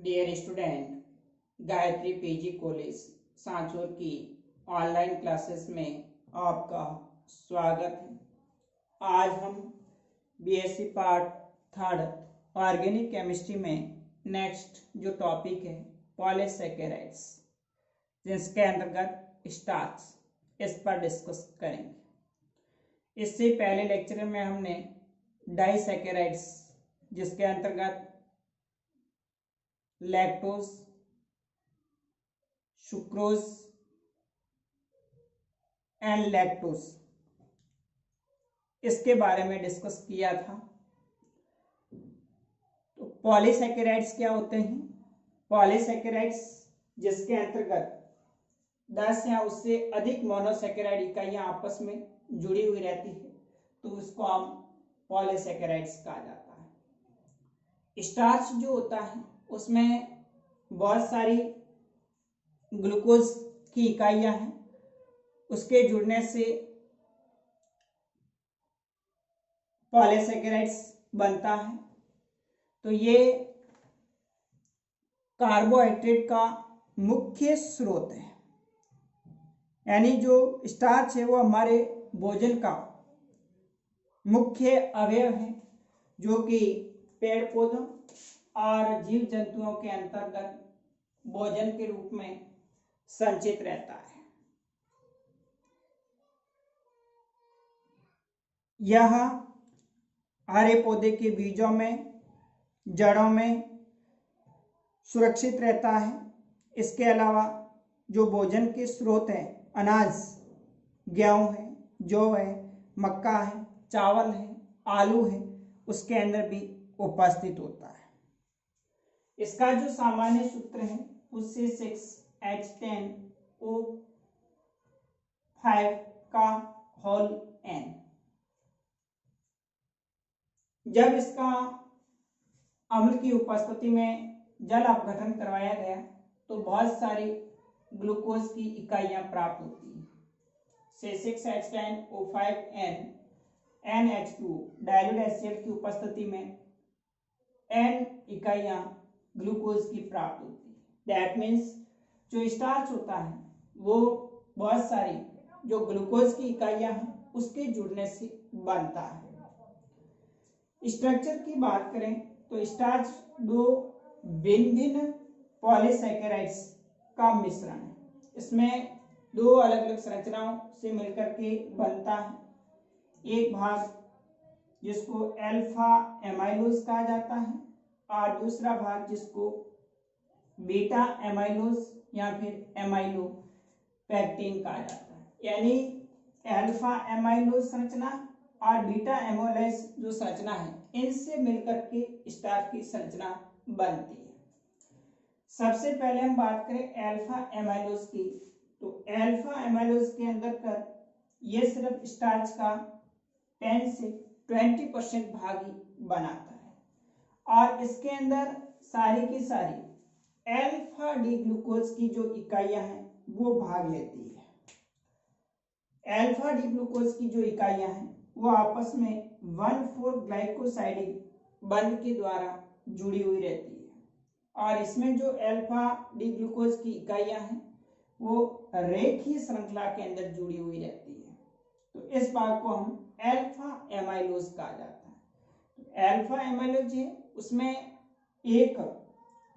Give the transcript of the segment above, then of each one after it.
Dear student, Gayatri PG college Sanchore की online classes में आपका स्वागत है। आज हम BSc part third organic chemistry में नेक्स्ट जो टॉपिक है पॉलीसेकेराइड्स, जिसके अंतर्गत स्टार्च, इस पर डिस्कस करेंगे। इससे पहले लेक्चर में हमने डाइसेकेराइड्स, जिसके अंतर्गत लैक्टोज, सुक्रोज एंड लैक्टोज, इसके बारे में डिस्कस किया था। तो पॉलीसेकेराइड्स क्या होते हैं? पॉलीसेकेराइड्स जिसके अंतर्गत 10 या उससे अधिक मोनोसेकेराइड इकाइयां आपस में जुड़ी हुई रहती है, तो उसको हम पॉलीसेकेराइड्स कहा जाता है। स्टार्च जो होता है उसमें बहुत सारी ग्लूकोज की इकाइयां हैं, उसके जुड़ने से पॉलीसेकेराइड्स बनता है। तो ये कार्बोहाइड्रेट का मुख्य स्रोत है, यानी जो स्टार्च है वो हमारे भोजन का मुख्य अवयव है, जो कि पेड़ पौधों और जीव जंतुओं के अंतर्गत भोजन के रूप में संचित रहता है। यह हरे पौधे के बीजों में, जड़ों में सुरक्षित रहता है। इसके अलावा जो भोजन के स्रोत हैं, अनाज, गेहूं है, जौ है, मक्का है, चावल है, आलू है, उसके अंदर भी उपस्थित होता है। इसका जो सामान्य सूत्र है वो C6H10O5 का होल n। जब इसका अम्ल की उपस्थिति में जल अपघटन करवाया गया तो बहुत सारी ग्लूकोज की इकाइयां प्राप्त होती हैं। C6H10O5N NH2 डाइल्यूट HCl की उपस्थिति में n इकाइयां ग्लूकोज की प्राप्त होती है। दैट मीन्स जो स्टार्च होता है वो बहुत सारी जो ग्लूकोज की इकाइयां हैं उसके जुड़ने से बनता है। स्ट्रक्चर की बात करें तो स्टार्च दो भिन्न भिन्न पॉलीसेकेराइड्स का मिश्रण है। इसमें दो अलग अलग संरचनाओं से मिलकर के बनता है। एक भाग जिसको अल्फा एमाइलोज कहा जाता है और दूसरा भाग जिसको बीटा एमाइलोज या फिर एमाइलो पैक्टिन कहा जाता है। यानी अल्फा एमाइलोज संरचना और बीटा एमाइलोज जो संरचना है, इनसे मिलकर के स्टार्च की संरचना बनती है। सबसे पहले हम बात करें अल्फा एमाइलोज की, तो अल्फा एमाइलोज के अंदर ये सिर्फ स्टार्च का 10 से 20% भाग ही बनाता है और इसके अंदर सारी की सारी अल्फा डी ग्लूकोज की जो इकाइयां हैं वो भाग लेती है। अल्फा डी ग्लूकोज की जो इकाइयां हैं वो आपस में 1,4 ग्लाइकोसाइडिक बंध के द्वारा जुड़ी हुई रहती है और इसमें जो अल्फा डी ग्लूकोज की इकाइयां हैं वो रेखीय श्रृंखला के अंदर जुड़ी हुई रहती है। तो इस भाग को हम अल्फा एमाइलोज कहा जाता है। तो अल्फा एमाइलोज है उसमें एक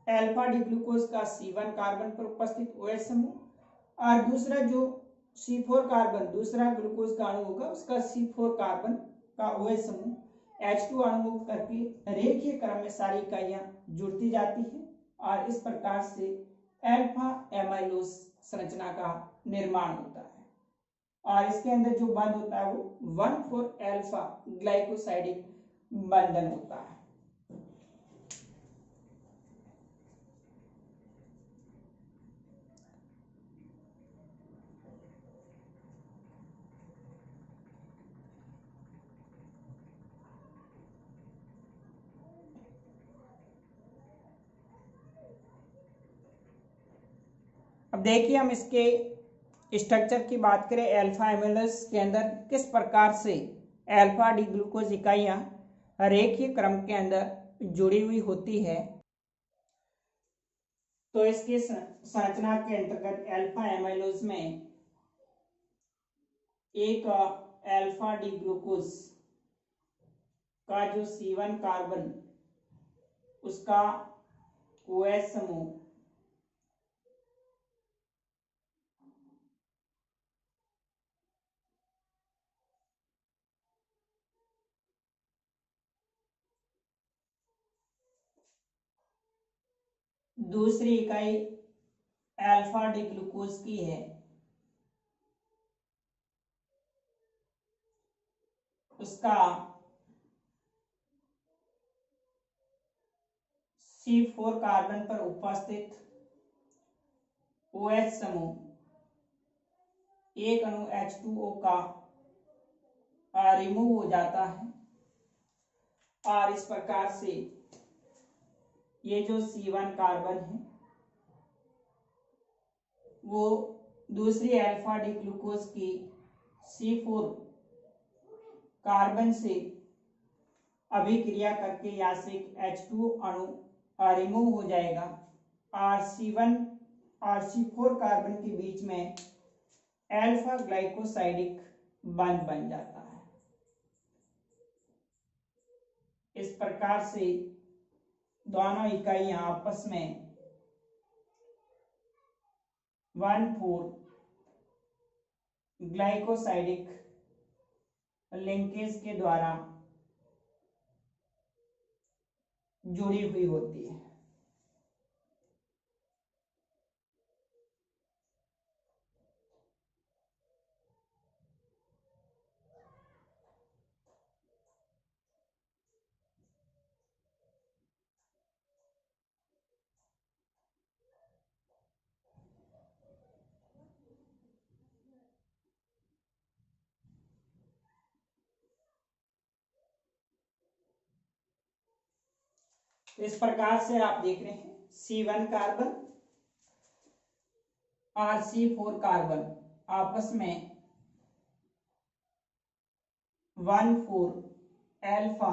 अल्फा डी ग्लूकोज का C1 कार्बन पर उपस्थित OH समूह और दूसरा जो C4 कार्बन, दूसरा ग्लूकोज का अणु होगा उसका C4 कार्बन का OH समूह H2 अणु करके रेखीय क्रम में सारी इकाइयां जुड़ती जाती है और इस प्रकार से अल्फा एमाइलोज संरचना का निर्माण होता है और इसके अंदर जो बंध होता है वो 1,4 अल्फा ग्लाइकोसाइडिक बंधन होता है। अब देखिए हम इसके स्ट्रक्चर की बात करें। अल्फा एमाइलोज के अंदर किस प्रकार से अल्फा डी ग्लूकोज इकाइयां रेखीय क्रम के अंदर जुड़ी हुई होती है। तो इसके संरचना के अंतर्गत अल्फा एमाइलोज में एक अल्फा डी ग्लूकोज का जो C1 कार्बन उसका OH समूह दूसरी इकाई अल्फा डी ग्लूकोज की है, उसका C4 कार्बन पर उपस्थित OH समूह एक अणु H2O का रिमूव हो जाता है और इस प्रकार से ये जो C1 कार्बन है वो दूसरी अल्फा डी ग्लूकोज की C4 कार्बन से अभिक्रिया करके यहाँ से H2 अणु रिमूव हो जाएगा और C1 और C4 कार्बन के बीच में अल्फा ग्लाइकोसाइडिक बॉन्ड बन जाता है। इस प्रकार से दोनों इकाइयां आपस में 1,4 ग्लाइकोसाइडिक लिंकेज के द्वारा जुड़ी हुई होती है। तो इस प्रकार से आप देख रहे हैं C1 कार्बन और C4 कार्बन आपस में 1,4 अल्फा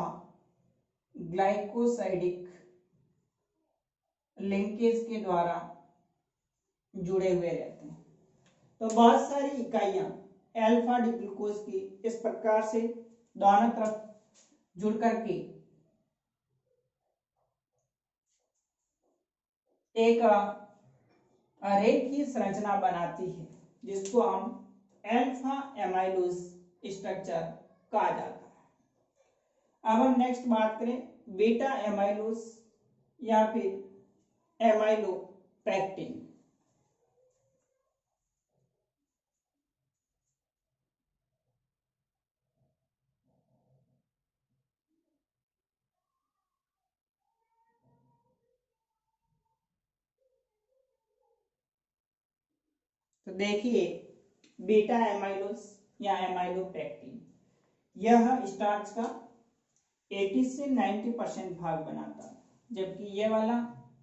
ग्लाइकोसाइडिक लिंकेज के द्वारा जुड़े हुए रहते हैं। तो बहुत सारी इकाइयां अल्फा डी ग्लूकोज की इस प्रकार से दोनों तरफ जुड़ करके एक रेखीय संरचना बनाती है जिसको हम अल्फा एमाइलोज स्ट्रक्चर कहा जाता है। अब हम नेक्स्ट बात करें बीटा एमाइलोज या फिर एमाइलोपेक्टिन। तो देखिए बीटा एमाइलोज या एमाइलोपेक्टिन यह स्टार्च का 80 से 90% भाग बनाता है, जबकि ये वाला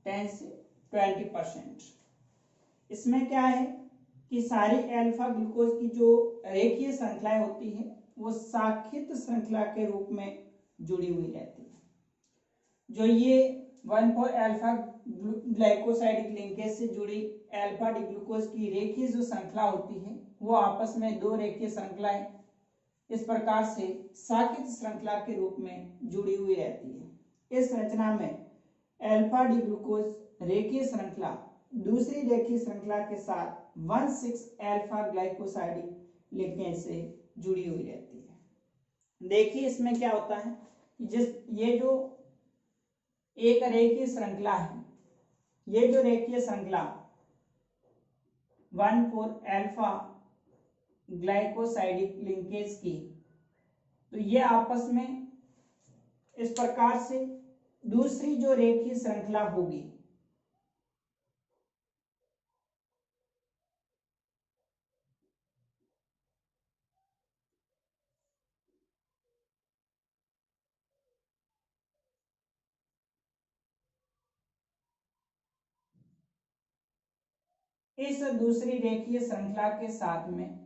10 से 20%। इसमें क्या है कि सारी अल्फा ग्लूकोज की जो रेखीय श्रृंखलाएं होती है वो साखित श्रृंखला के रूप में जुड़ी हुई रहती है। जो ये 1,4 अल्फा ग्लाइकोसाइडिक लिंकेज से जुड़ी अल्फा डी ग्लूकोज की रेखीय जो श्रृंखला होती है वो आपस में दो रेखीय श्रृंखलाएं इस प्रकार से साखित श्रृंखला के रूप में जुड़ी हुई रहती है। इस रचना में अल्फा डी ग्लूकोज रेखीय श्रृंखला दूसरी रेखीय श्रृंखला के साथ 1,6 अल्फा ग्लाइकोसाइडिक लिंकेज से जुड़ी हुई रहती है। देखिए इसमें क्या होता है, ये जो एक रेखीय श्रृंखला है, ये जो रेखीय श्रृंखला 1,4 अल्फा ग्लाइकोसाइडिक लिंकेज की, तो ये आपस में इस प्रकार से दूसरी जो रेखीय श्रृंखला होगी इस दूसरी रेखीय श्रृंखला के साथ में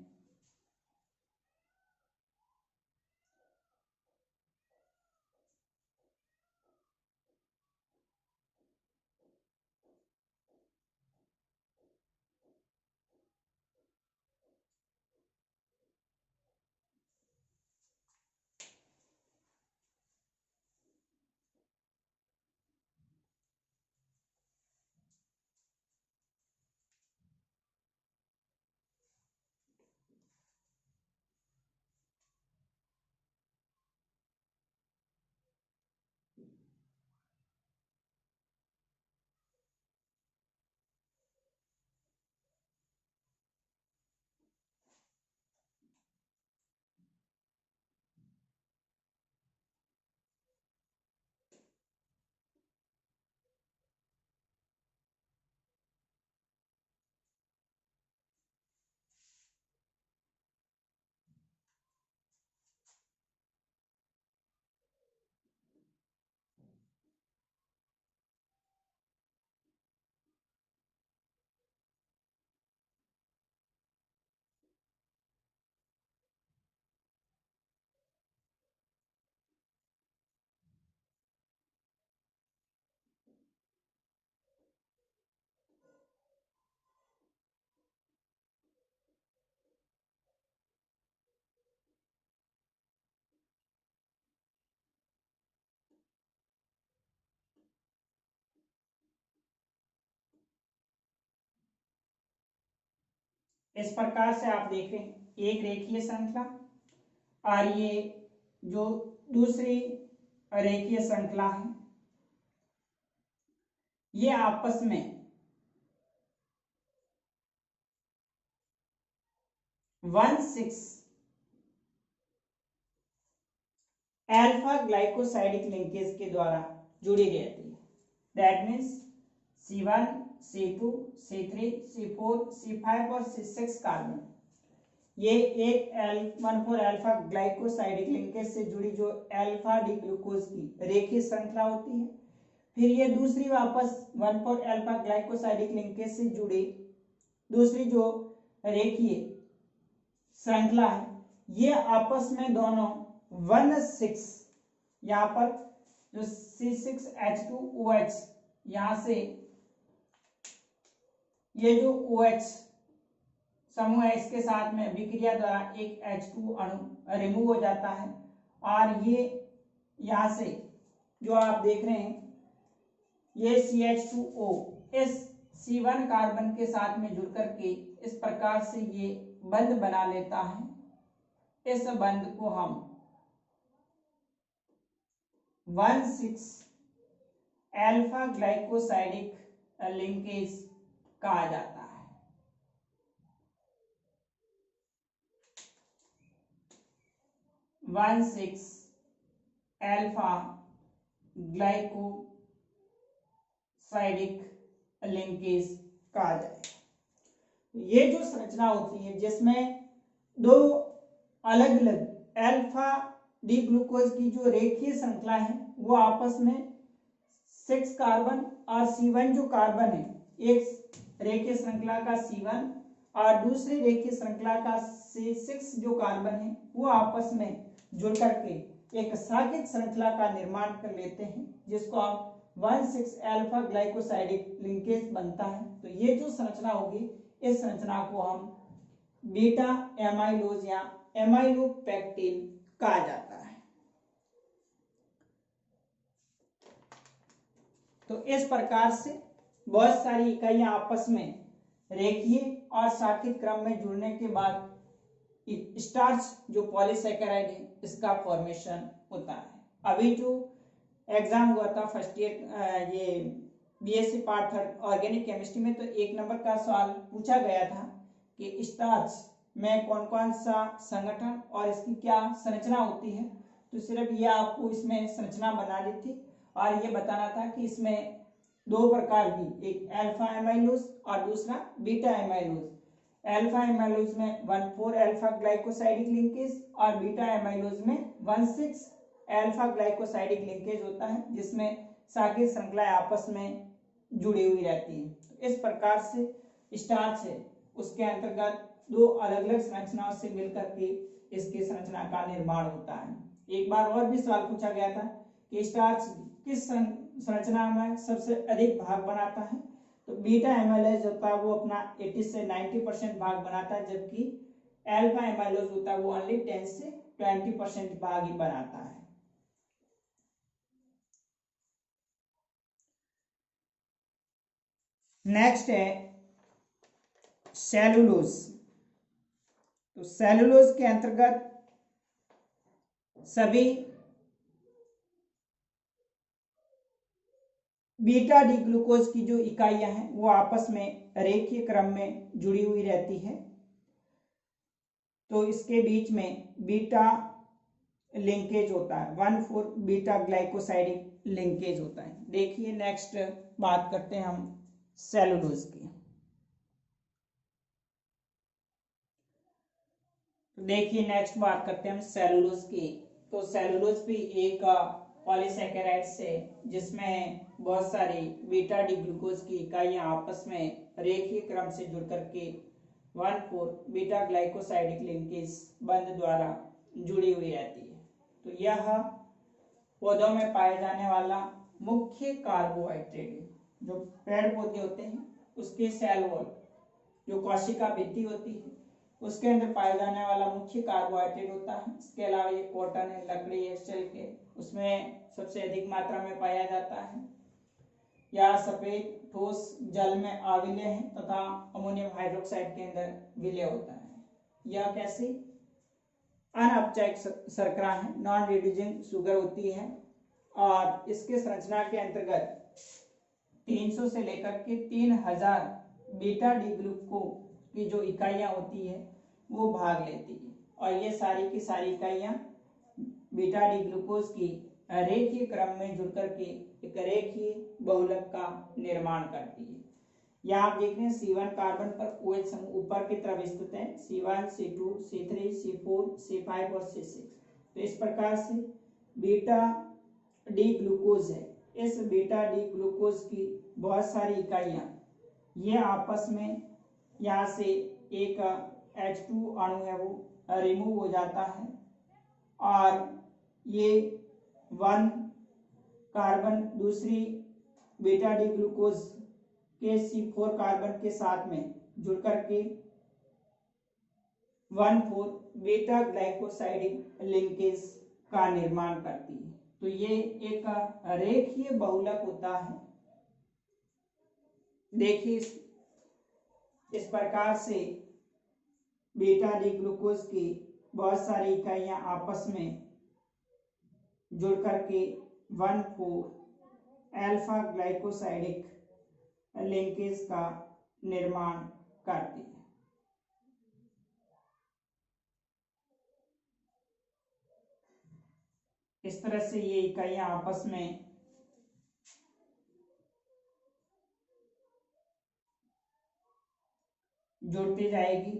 इस प्रकार से आप देख रहे हैं एक रेखीय श्रृंखला और ये जो दूसरी रेखीय श्रृंखला है ये आपस में 1,6 अल्फा ग्लाइकोसाइडिक लिंकेज के द्वारा जुड़ी रहती है। That means C1, C2, C3, C4, C5 और C6 कार्बन ये एक 1,4 अल्फा ग्लाइकोसाइडिक लिंकेज से जुड़ी जो अल्फा डी ग्लूकोज की रेखीय श्रृंखला होती है। फिर ये दूसरी वापस 1,4 अल्फा ग्लाइकोसाइडिक लिंकेज से जुड़ी दूसरी जो रेखीय श्रृंखला है ये आपस में दोनों 1,6 यहाँ पर जो C6H2OH यहाँ से ये जो OH समूह है इसके साथ में विक्रिया द्वारा एक H2 अणु रिमूव हो जाता है और ये यहाँ से जो आप देख रहे हैं ये CH2O इस C1 कार्बन के साथ में जुड़ करके इस प्रकार से ये बंध बना लेता है। इस बंध को हम 1,6 अल्फा ग्लाइकोसाइडिक लिंकेज कहा जाता है। One six alpha glycosidic linkage कहा जाए। ये जो संरचना होती है जिसमें दो अलग अलग अल्फा डी ग्लूकोज की जो रेखीय श्रृंखला है वो आपस में 6 कार्बन और C1 जो कार्बन है एक रेखीय श्रृंखला का C1 और दूसरी रेखीय श्रृंखला का C6 जो कार्बन है वो आपस में जुड़ करके एक शाखित श्रृंखला का निर्माण कर लेते हैं जिसको हम 1,6 अल्फा ग्लाइकोसाइडिक लिंकेज बनता है। तो ये जो संरचना होगी इस संरचना को हम बीटा एमाइलोज या एमाइलोपेक्टिन कहा जाता है। तो इस प्रकार से बहुत सारी इकाइयां आपस में रेखीय और शाखित क्रम में जुड़ने के बाद स्टार्च जो पॉलीसैकेराइड है इसका फॉर्मेशन होता है। अभी जो एग्जाम हुआ था फर्स्ट ईयर ये BSc पार्ट 3 ऑर्गेनिक केमिस्ट्री में तो 1 नंबर का सवाल पूछा गया था कि स्टार्च में कौन कौन सा संगठन और इसकी क्या संरचना होती है। तो सिर्फ ये आपको इसमें संरचना बनानी थी और ये बताना था कि इसमें दो प्रकार की एक अल्फा एमाइलोज और दूसरा बीटा एमाइलोज। अल्फा एमाइलोज में 1,4 अल्फा ग्लाइकोसाइडिक लिंकेज और बीटा एमाइलोज में 1,6 अल्फा ग्लाइकोसाइडिक लिंकेज होता है जिसमें शाखित श्रृंखलाएं आपस में जुड़ी हुई रहती है। इस प्रकार से स्टार्च है उसके अंतर्गत दो अलग अलग संरचनाओं से मिलकर के इसकी संरचना का निर्माण होता है। एक बार और भी सवाल पूछा गया था कि स्टार्च किस संरचना में सबसे अधिक भाग बनाता है। तो बीटा एमाइलोज होता है वो अपना 80 से 90% भाग बनाता है जबकि अल्फा एमाइलोज होता है वो ओनली 10 से 20% भाग ही बनाता है। नेक्स्ट है सेलुलोज। तो सेलुलोज के अंतर्गत सभी बीटा डी ग्लूकोज की जो इकाइयां हैं वो आपस में रेखीय क्रम में जुड़ी हुई रहती है। तो इसके बीच में बीटा लिंकेज होता है 1,4 बीटा ग्लाइकोसाइडिक लिंकेज होता है। देखिए नेक्स्ट बात करते हैं हम सेलुलोज की। तो देखिए नेक्स्ट बात करते हैं हम सेलुलोज की। तो सेलुलोज भी एक पॉलीसैकेराइड से जिसमें बहुत सारी बीटा डी ग्लूकोज की इकाइयां आपस में रेखीय क्रम से जुड़ करके 1,4 बीटा ग्लाइकोसाइडिक लिंकेज बंध द्वारा जुड़ी हुई रहती है। तो यह पौधों में पाए जाने वाला मुख्य कार्बोहाइड्रेट है। जो पेड़ पौधे होते हैं उसके सेल वॉल जो कोशिका भित्ति होती है उसके अंदर पाया जाने वाला मुख्य कार्बोहाइड्रेट होता है। इसके अलावा ये कॉटन है, लकड़ी है, सिल्क है, उसमें सबसे अधिक मात्रा में पाया जाता है। या सफेद ठोस जल में अविलय है तथा अमोनियम हाइड्रोक्साइड के अंदर विलय होता है। यह कैसे अनअपचायक शर्करा है, नॉन रिड्यूसिंग शुगर होती है और इसके संरचना के अंतर्गत 300 से लेकर के 3000 बीटा डी ग्लूको की जो इकाइयां होती है वो भाग लेती है और ये सारी की सारी इकाइयां बीटा डी ग्लूकोज की रेखीय क्रम में जुड़कर के एक रेखीय बहुलक का निर्माण करती है। यहाँ आप देख रहे हैं C1 कार्बन पर OH समूह ऊपर की तरफ स्थित है, C1, C2, C3, C4, C5 और C6। तो इस प्रकार से बीटा डी ग्लूकोज है। इस बीटा डी ग्लूकोज की बहुत सारी इकाइयां ये आपस में यहाँ से एक H2 अणु है वो रिमूव हो जाता है और ये 1 कार्बन दूसरी बीटा डी ग्लूकोज के C4 कार्बन के साथ में जुड़कर के 1,4 बीटा ग्लाइकोसाइडिक लिंकेज का निर्माण करती है। तो ये एक रेखीय बहुलक होता है। देखिए इस प्रकार से बीटा डी ग्लूकोज की बहुत सारी इकाइयां आपस में जुड़ करके 1,4 अल्फा ग्लाइकोसाइडिक लिंकेज का निर्माण करती है। इस तरह से ये इकाइयां आपस में जुड़ती जाएगी।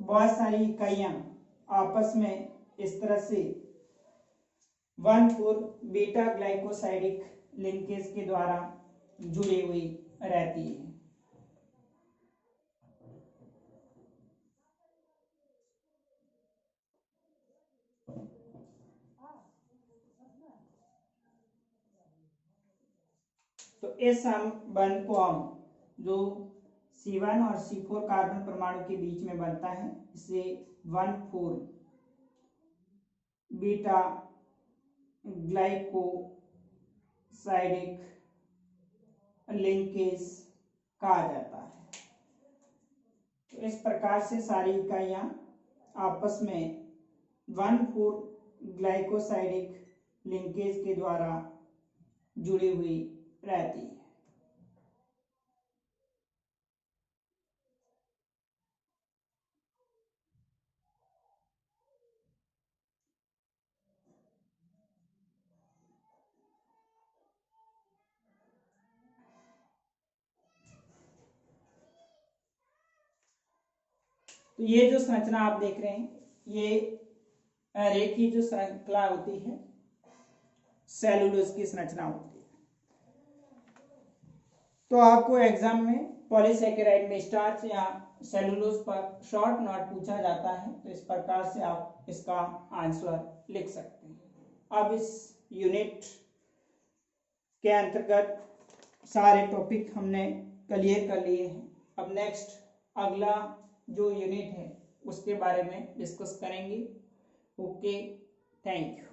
बहुत सारी इकाइयां आपस में इस तरह से 1,4 बीटा ग्लाइकोसाइडिक लिंकेज के द्वारा जुड़ी हुई रहती है। तो इस संबंध को हम जो C1 और C4 कार्बन परमाणु के बीच में बनता है इसे 1,4 बीटा ग्लाइकोसाइडिक लिंकेज कहा जाता है। तो इस प्रकार से सारी इकाइयां आपस में 1,4 ग्लाइकोसाइडिक लिंकेज के द्वारा जुड़ी हुई रहती है। तो ये जो संरचना आप देख रहे हैं ये रेखीय जो श्रृंखला होती है सेलुलोज की संरचना होती है। तो आपको एग्जाम में पॉलीसैकेराइड में स्टार्च या सेलुलोज पर शॉर्ट नोट पूछा जाता है तो इस प्रकार से आप इसका आंसर लिख सकते हैं। अब इस यूनिट के अंतर्गत सारे टॉपिक हमने क्लियर कर लिए हैं। अब नेक्स्ट अगला जो यूनिट है उसके बारे में डिस्कस करेंगे। Okay, thank you.